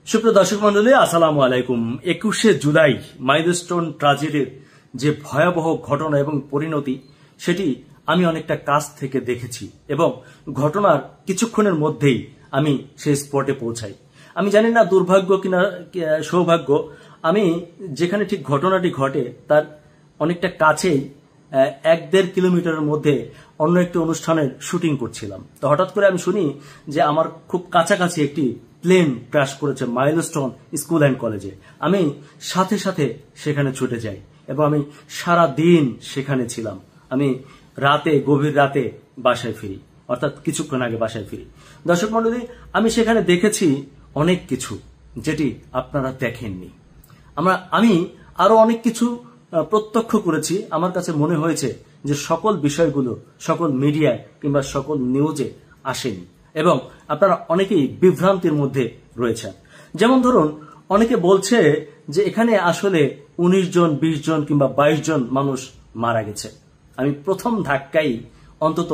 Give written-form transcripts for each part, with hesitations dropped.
সুপ্রিয় দর্শক মন্ডলী, আসসালামু আলাইকুম। 21শে জুলাই মাইলস্টোন ট্র্যাজেডির যে ভয়াবহ ঘটনা এবং পরিণতি, সেটি আমি অনেকটা কাছ থেকে দেখেছি এবং ঘটনার কিছুক্ষণের মধ্যেই আমি সেই স্পটে পৌঁছাই। আমি জানি না দুর্ভাগ্য কিনা সৌভাগ্য, আমি যেখানে ঠিক ঘটনাটি ঘটে তার অনেকটা কাছেই 1-1.5 কিলোমিটারের মধ্যে অন্য একটি অনুষ্ঠানের শুটিং করছিলাম। তো হঠাৎ করে আমি শুনি যে আমার খুব কাছাকাছি একটি প্লেন ক্র্যাশ করেছে মাইলস্টোন স্কুল অ্যান্ড কলেজে। আমি সাথে সাথে সেখানে ছুটে যাই এবং আমি সারা দিন সেখানে ছিলাম। আমি গভীর রাতে বাসায় ফিরি, অর্থাৎ কিছুক্ষণ আগে বাসায় ফিরি। দর্শক মন্ডলী, আমি সেখানে দেখেছি অনেক কিছু যেটি আপনারা দেখেননি। আমি আরো অনেক কিছু প্রত্যক্ষ করেছি। আমার কাছে মনে হয়েছে যে সকল বিষয়গুলো সকল মিডিয়ায় কিংবা সকল নিউজে আসেনি এবং আপনারা অনেকেই বিভ্রান্তির মধ্যে রয়েছেন। যেমন ধরুন, অনেকে বলছে যে এখানে আসলে 19 জন, 20 জন কিংবা 22 জন মানুষ মারা গেছে। আমি প্রথম ধাক্কায় অন্তত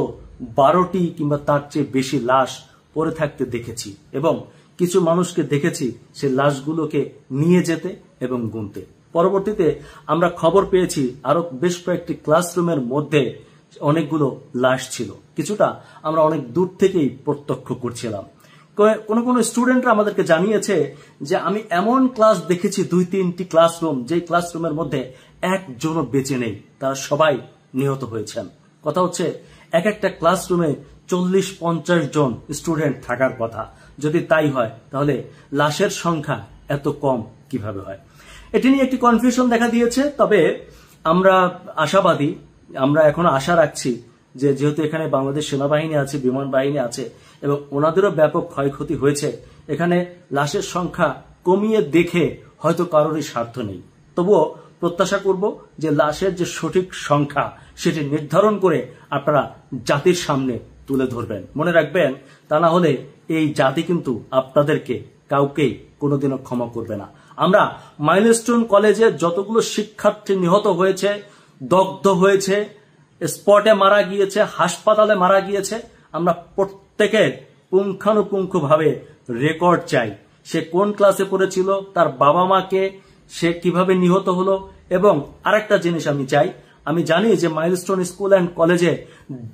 12টি কিংবা তার চেয়ে বেশি লাশ পড়ে থাকতে দেখেছি এবং কিছু মানুষকে দেখেছি সে লাশগুলোকে নিয়ে যেতে এবং গুনতে। পরবর্তীতে আমরা খবর পেয়েছি আরো বেশ কয়েকটি ক্লাসরুমের মধ্যে অনেকগুলো লাশ ছিল। কিছুটা আমরা অনেক দূর থেকেই প্রত্যক্ষ করছিলাম। কোন স্টুডেন্টরা আমাদেরকে জানিয়েছে যে আমি এমন ক্লাস দেখেছি 2-3টি ক্লাসরুম, যে ক্লাসরুমের মধ্যে একজনও বেঁচে নেই, তারা সবাই নিহত হয়েছেন। কথা হচ্ছে এক একটা ক্লাসরুমে 40-50 জন স্টুডেন্ট থাকার কথা। যদি তাই হয় তাহলে লাশের সংখ্যা এত কম কিভাবে হয়? এটি নিয়ে একটি কনফিউশন দেখা দিয়েছে। তবে আমরা আশাবাদী, আমরা এখন আশা রাখছি যে যেহেতু এখানে বাংলাদেশ সেনাবাহিনী আছে, বিমান বাহিনী আছে এবং ওনাদেরও ব্যাপক ক্ষয়ক্ষতি হয়েছে, এখানে লাশের সংখ্যা কমিয়ে দেখে হয়তো কারোরই স্বার্থ নেই। তবুও প্রত্যাশা করব যে লাশের যে সঠিক সংখ্যা সেটি নির্ধারণ করে আপনারা জাতির সামনে তুলে ধরবেন। মনে রাখবেন, তা না হলে এই জাতি কিন্তু আপনাদেরকে কাউকেই কোনোদিনও ক্ষমা করবে না। আমরা মাইলস্টোন কলেজে যতগুলো শিক্ষার্থী নিহত হয়েছে, দগ্ধ হয়েছে, স্পটে মারা গিয়েছে, হাসপাতালে মারা গিয়েছে, আমরা প্রত্যেকের পুঙ্খানুপুঙ্খভাবে রেকর্ড চাই। সে কোন ক্লাসে পড়েছিল, তার বাবা মাকে সে কিভাবে নিহত হলো। এবং আরেকটা জিনিস আমি চাই, আমি জানি যে মাইলস্টোন স্কুল অ্যান্ড কলেজে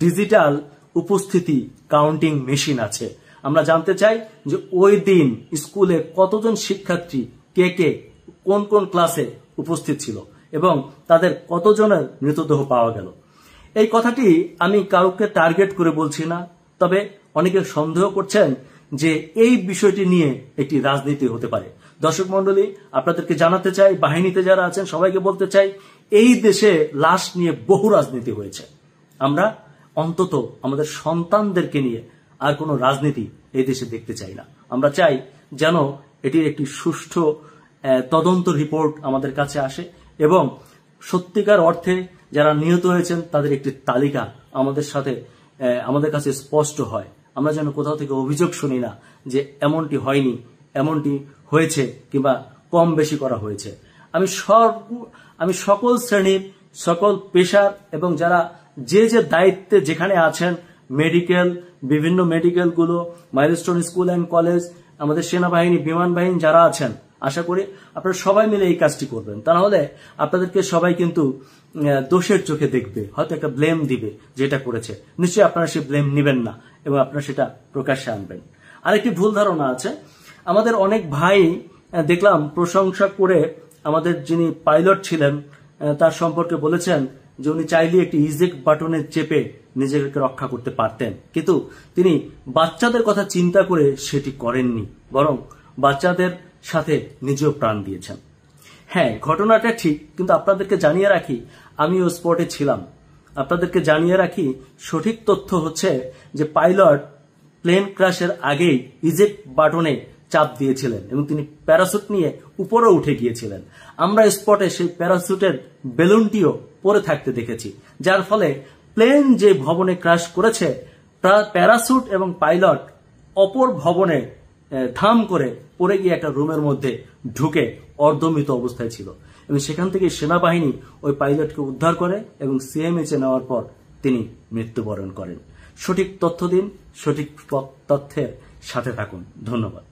ডিজিটাল উপস্থিতি কাউন্টিং মেশিন আছে। আমরা জানতে চাই যে ওই দিন স্কুলে কতজন শিক্ষার্থী কে কোন কোন ক্লাসে উপস্থিত ছিল এবং তাদের কতজনের মৃতদেহ পাওয়া গেল। এই কথাটি আমি কাউকে টার্গেট করে বলছি না, তবে অনেকে সন্দেহ করছেন যে এই বিষয়টি নিয়ে একটি রাজনীতি হতে পারে। দর্শক মন্ডলী, আপনাদেরকে জানাতে চাই, বাহিনীতে যারা আছেন সবাইকে বলতে চাই, এই দেশে লাশ নিয়ে বহু রাজনীতি হয়েছে। আমরা অন্তত আমাদের সন্তানদেরকে নিয়ে আর কোনো রাজনীতি এই দেশে দেখতে চাই না। আমরা চাই যেন এটির একটি সুষ্ঠু তদন্ত রিপোর্ট আমাদের কাছে আসে এবং সত্যিকার অর্থে যারা নিহত হয়েছেন তাদের একটি তালিকা আমাদের কাছে স্পষ্ট হয়। আমরা যেন কোথাও থেকে অভিযোগ শুনি না যে এমনটি হয়নি, এমনটি হয়েছে কিংবা কম বেশি করা হয়েছে। আমি সকল শ্রেণীর, সকল পেশার এবং যারা যে দায়িত্বে যেখানে আছেন, বিভিন্ন মেডিকেলগুলো, মাইলস্টোন স্কুল অ্যান্ড কলেজ, আমাদের সেনাবাহিনী, বিমান বাহিনী যারা আছেন, আশা করি আপনারা সবাই মিলে এই কাজটি করবেন। তা না হলে আপনাদেরকে সবাই কিন্তু দোষের চোখে দেখবে, হয়তো একটা ব্লেম দিবে যেটা করেছে। নিশ্চয়ই আপনারা সেই ব্লেম নেবেন না এবং আপনারা সেটা প্রকাশ্যে আনবেন। আরেকটি ভুল ধারণা আছে, আমাদের অনেক ভাই দেখলাম প্রশংসা করে আমাদের যিনি পাইলট ছিলেন তার সম্পর্কে বলেছেন যে উনি চাইলে একটি ইজেক্ট বাটনে চেপে নিজেকে রক্ষা করতে পারতেন, কিন্তু তিনি বাচ্চাদের কথা চিন্তা করে সেটি করেননি, বরং বাচ্চাদের সাথে নিজেও প্রাণ দিয়েছেন। হ্যাঁ, ঘটনাটা ঠিক, কিন্তু আপনাদেরকে জানিয়ে রাখি আমিও স্পটে ছিলাম। আপনাদেরকে জানিয়ে রাখি সঠিক তথ্য হচ্ছে যে পাইলট প্লেন ক্র্যাশের আগেই ইজেক্ট বাটনে চাপ দিয়েছিলেন এবং তিনি প্যারাসুট নিয়ে উপরে উঠে গিয়েছিলেন। আমরা স্পটে সেই প্যারাসুটের বেলুনটিও পরে থাকতে দেখেছি, যার ফলে প্লেন যে ভবনে ক্র্যাশ করেছে প্যারাসুট এবং পাইলট অপর ভবনে ধাম করে পড়ে গিয়ে একটা রুমের মধ্যে ঢুকে অর্ধমৃত অবস্থায় ছিল এবং সেখান থেকে সেনাবাহিনী ওই পাইলটকে উদ্ধার করে এবং সিএমএইচে নেওয়ার পর তিনি মৃত্যুবরণ করেন। সঠিক তথ্য দিন, সঠিক তথ্যের সাথে থাকুন। ধন্যবাদ।